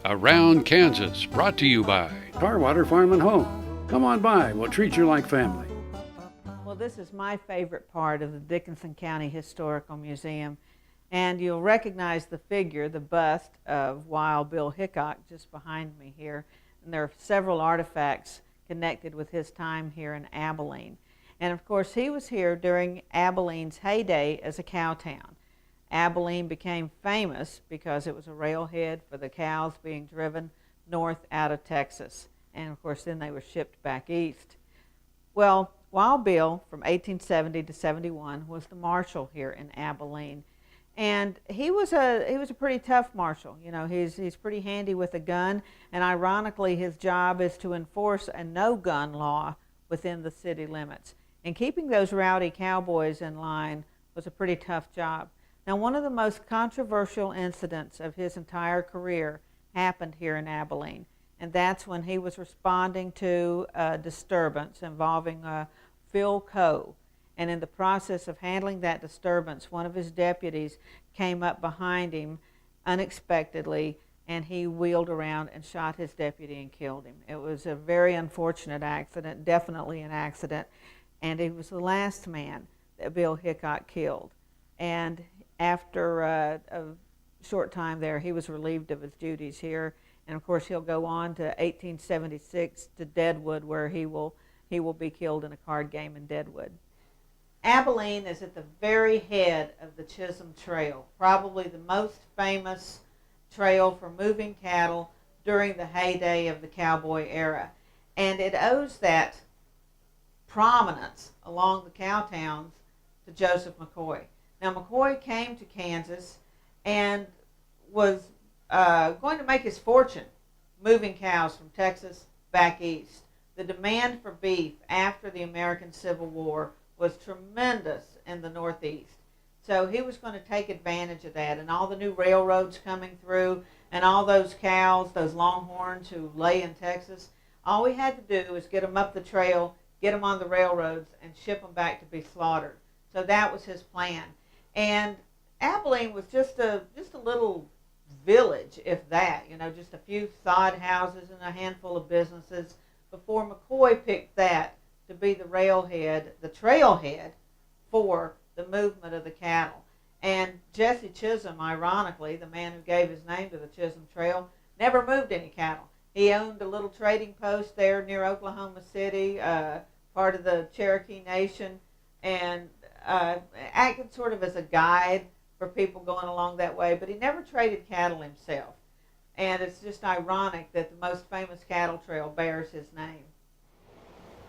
Around Kansas, brought to you by Tarwater Farm and Home. Come on by, we'll treat you like family. Well, this is my favorite part of the Dickinson County Historical Museum, and you'll recognize the figure, the bust of Wild Bill Hickok just behind me here, and there are several artifacts connected with his time here in Abilene. And of course, he was here during Abilene's heyday as a cow town. Abilene became famous because it was a railhead for the cows being driven north out of Texas. And of course, then they were shipped back east. Well, Wild Bill from 1870 to 71 was the marshal here in Abilene. And he was a pretty tough marshal. You know, he's pretty handy with a gun, and ironically his job is to enforce a no-gun law within the city limits. And keeping those rowdy cowboys in line was a pretty tough job. Now, one of the most controversial incidents of his entire career happened here in Abilene, and that's when he was responding to a disturbance involving Phil Coe. And in the process of handling that disturbance, one of his deputies came up behind him unexpectedly, and he wheeled around and shot his deputy and killed him. It was a very unfortunate accident, definitely an accident, and he was the last man that Bill Hickok killed. And after a short time there, he was relieved of his duties here, and of course he'll go on to 1876 to Deadwood, where he will be killed in a card game in Deadwood. Abilene is at the very head of the Chisholm Trail, probably the most famous trail for moving cattle during the heyday of the cowboy era. And it owes that prominence along the cow towns to Joseph McCoy. Now, McCoy came to Kansas and was going to make his fortune moving cows from Texas back east. The demand for beef after the American Civil War was tremendous in the Northeast. So he was going to take advantage of that, and all the new railroads coming through and all those cows, those longhorns who lay in Texas, all we had to do was get them up the trail, get them on the railroads, and ship them back to be slaughtered. So that was his plan. And Abilene was just a little village, if that, you know, just a few sod houses and a handful of businesses before McCoy picked that to be the railhead, the trailhead for the movement of the cattle. And Jesse Chisholm, ironically, the man who gave his name to the Chisholm Trail, never moved any cattle. He owned a little trading post there near Oklahoma City, part of the Cherokee Nation, and acted sort of as a guide for people going along that way, but he never traded cattle himself. And it's just ironic that the most famous cattle trail bears his name.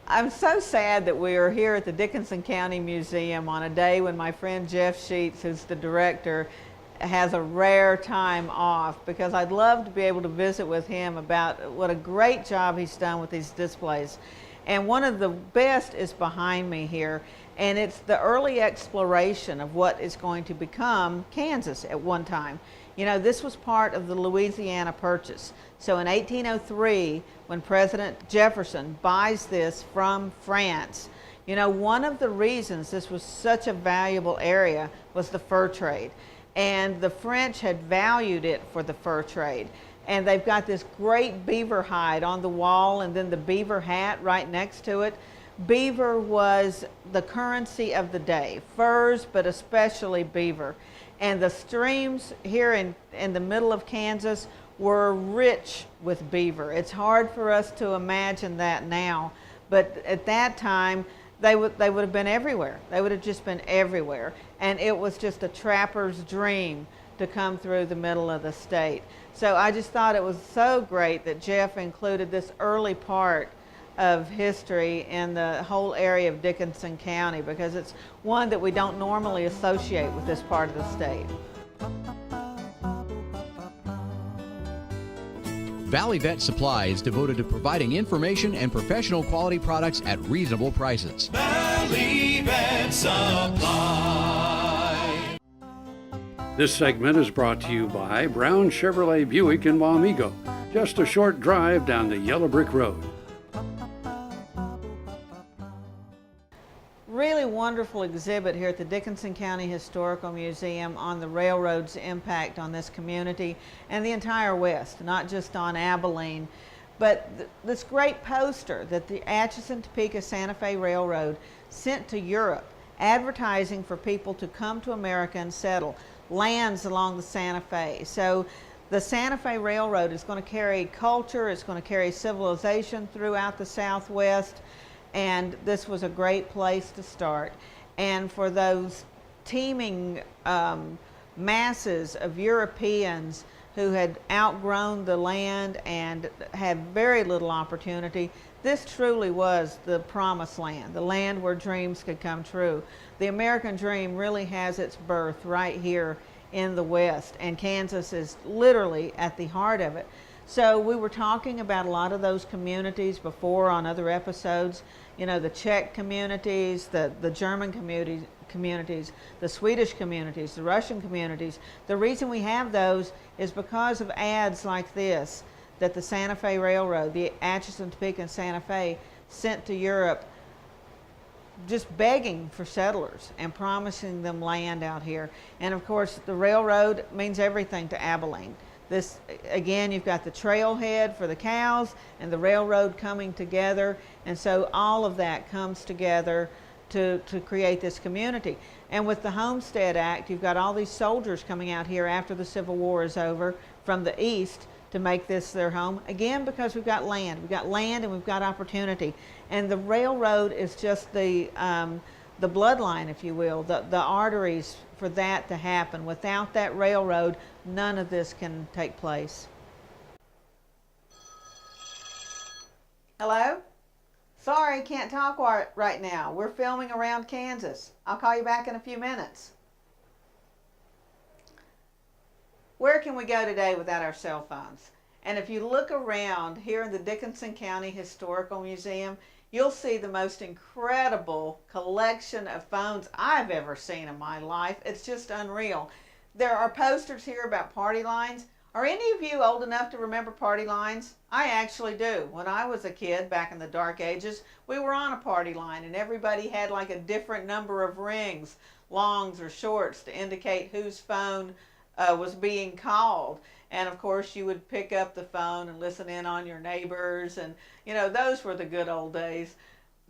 I'm so sad that we are here at the Dickinson County Museum on a day when my friend Jeff Sheets, who's the director, has a rare time off, because I'd love to be able to visit with him about what a great job he's done with these displays. And one of the best is behind me here, and it's the early exploration of what is going to become Kansas at one time. You know, this was part of the Louisiana Purchase. So in 1803, when President Jefferson buys this from France, you know, one of the reasons this was such a valuable area was the fur trade. And the French had valued it for the fur trade. And they've got this great beaver hide on the wall, and then the beaver hat right next to it. Beaver was the currency of the day, furs, but especially beaver. And the streams here in the middle of Kansas were rich with beaver. It's hard for us to imagine that now, but at that time, they would have been everywhere. They would have just been everywhere. And it was just a trapper's dream to come through the middle of the state. So I just thought it was so great that Jeff included this early part of history in the whole area of Dickinson County, because it's one that we don't normally associate with this part of the state. Valley Vet Supply is devoted to providing information and professional quality products at reasonable prices. Valley Vet Supply. This segment is brought to you by Brown Chevrolet Buick in Wamego, just a short drive down the Yellow Brick Road. Really wonderful exhibit here at the Dickinson County Historical Museum on the railroad's impact on this community and the entire West, not just on Abilene. But this great poster that the Atchison, Topeka, Santa Fe Railroad sent to Europe, advertising for people to come to America and settle lands along the Santa Fe. So the Santa Fe Railroad is going to carry culture, it's going to carry civilization throughout the Southwest, and this was a great place to start. And for those teeming masses of Europeans who had outgrown the land and had very little opportunity, this truly was the promised land, the land where dreams could come true. The American dream really has its birth right here in the West, and Kansas is literally at the heart of it. So we were talking about a lot of those communities before on other episodes, you know, the Czech communities, the German communities, the Swedish communities, the Russian communities. The reason we have those is because of ads like this that the Santa Fe Railroad, the Atchison, Topeka, and Santa Fe sent to Europe, just begging for settlers and promising them land out here. And of course, the railroad means everything to Abilene. This, again, you've got the trailhead for the cows and the railroad coming together, and so all of that comes together to create this community. And with the Homestead Act, you've got all these soldiers coming out here after the Civil War is over from the east to make this their home, again, because we've got land and we've got opportunity. And the railroad is just the bloodline, if you will, the arteries for that to happen. Without that railroad, none of this can take place. Hello? Sorry, can't talk right now. We're filming around Kansas. I'll call you back in a few minutes. Where can we go today without our cell phones? And if you look around here in the Dickinson County Historical Museum, you'll see the most incredible collection of phones I've ever seen in my life. It's just unreal. There are posters here about party lines. Are any of you old enough to remember party lines? I actually do. When I was a kid back in the dark ages, we were on a party line and everybody had like a different number of rings, longs or shorts, to indicate whose phone was being called. And of course you would pick up the phone and listen in on your neighbors, and you know, those were the good old days.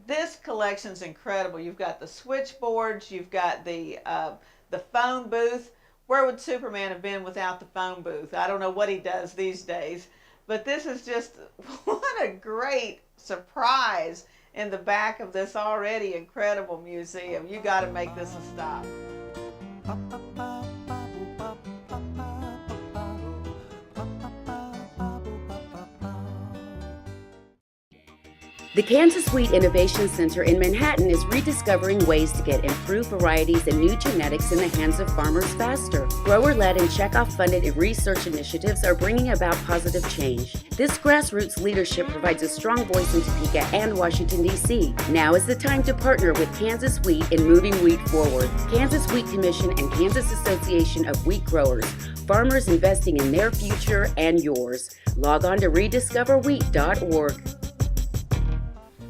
This collection's incredible. You've got the switchboards, you've got the phone booth. Where would Superman have been without the phone booth? I don't know what he does these days, but this is just, what a great surprise in the back of this already incredible museum. You got to make this a stop. The Kansas Wheat Innovation Center in Manhattan is rediscovering ways to get improved varieties and new genetics in the hands of farmers faster. Grower-led and checkoff-funded research initiatives are bringing about positive change. This grassroots leadership provides a strong voice in Topeka and Washington, D.C. Now is the time to partner with Kansas Wheat in moving wheat forward. Kansas Wheat Commission and Kansas Association of Wheat Growers. Farmers investing in their future and yours. Log on to rediscoverwheat.org.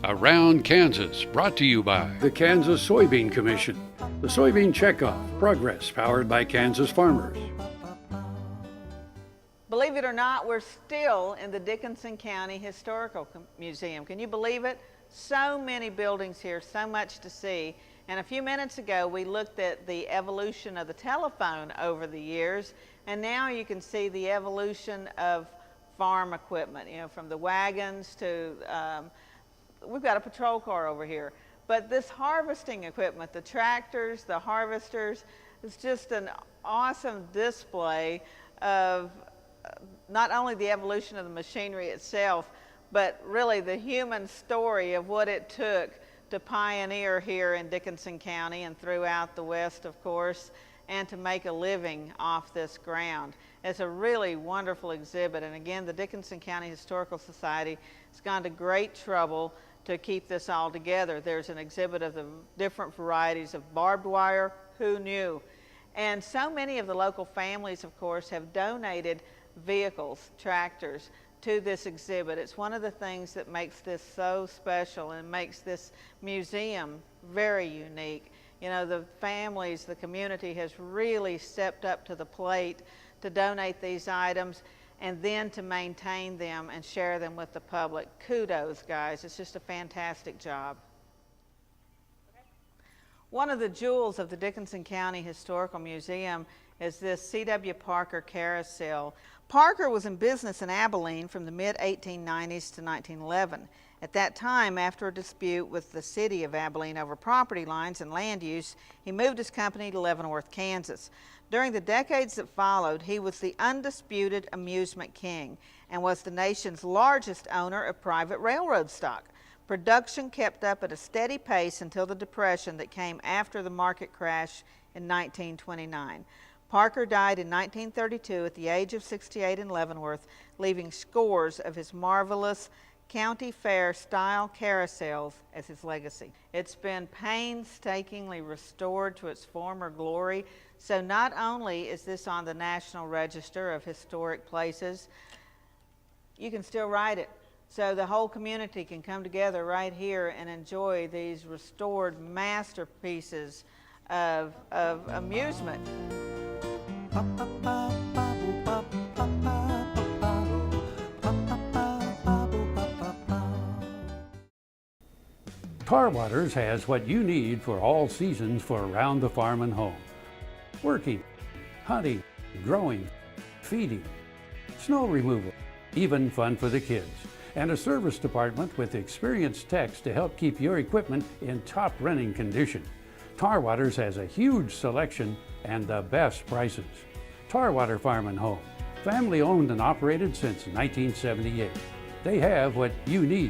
Around Kansas, brought to you by the Kansas Soybean Commission. The Soybean Checkoff, progress powered by Kansas farmers. Believe it or not, we're still in the Dickinson County Historical Museum. Can you believe it? So many buildings here, so much to see. And a few minutes ago, we looked at the evolution of the telephone over the years, and now you can see the evolution of farm equipment, you know, from the wagons to we've got a patrol car over here. But this harvesting equipment, the tractors, the harvesters, is just an awesome display of not only the evolution of the machinery itself, but really the human story of what it took to pioneer here in Dickinson County and throughout the West, of course, and to make a living off this ground. It's a really wonderful exhibit, and again, the Dickinson County Historical Society has gone to great trouble to keep this all together. There's an exhibit of the different varieties of barbed wire. Who knew? And so many of the local families, of course, have donated vehicles, tractors, to this exhibit. It's one of the things that makes this so special and makes this museum very unique. You know, the families, the community has really stepped up to the plate to donate these items and then to maintain them and share them with the public. Kudos, guys. It's just a fantastic job. One of the jewels of the Dickinson County Historical Museum is this C.W. Parker Carousel. Parker was in business in Abilene from the mid-1890s to 1911. At that time, after a dispute with the city of Abilene over property lines and land use, he moved his company to Leavenworth, Kansas. During the decades that followed, he was the undisputed amusement king and was the nation's largest owner of private railroad stock. Production kept up at a steady pace until the Depression that came after the market crash in 1929. Parker died in 1932 at the age of 68 in Leavenworth, leaving scores of his marvelous county fair style carousels as his legacy. It's been painstakingly restored to its former glory, so not only is this on the National Register of Historic Places, you can still ride it. So the whole community can come together right here and enjoy these restored masterpieces of amusement. Tar Waters has what you need for all seasons for around the farm and home. Working, hunting, growing, feeding, snow removal, even fun for the kids. And a service department with experienced techs to help keep your equipment in top running condition. Tar Waters has a huge selection and the best prices. Tar Water Farm and Home, family owned and operated since 1978. They have what you need.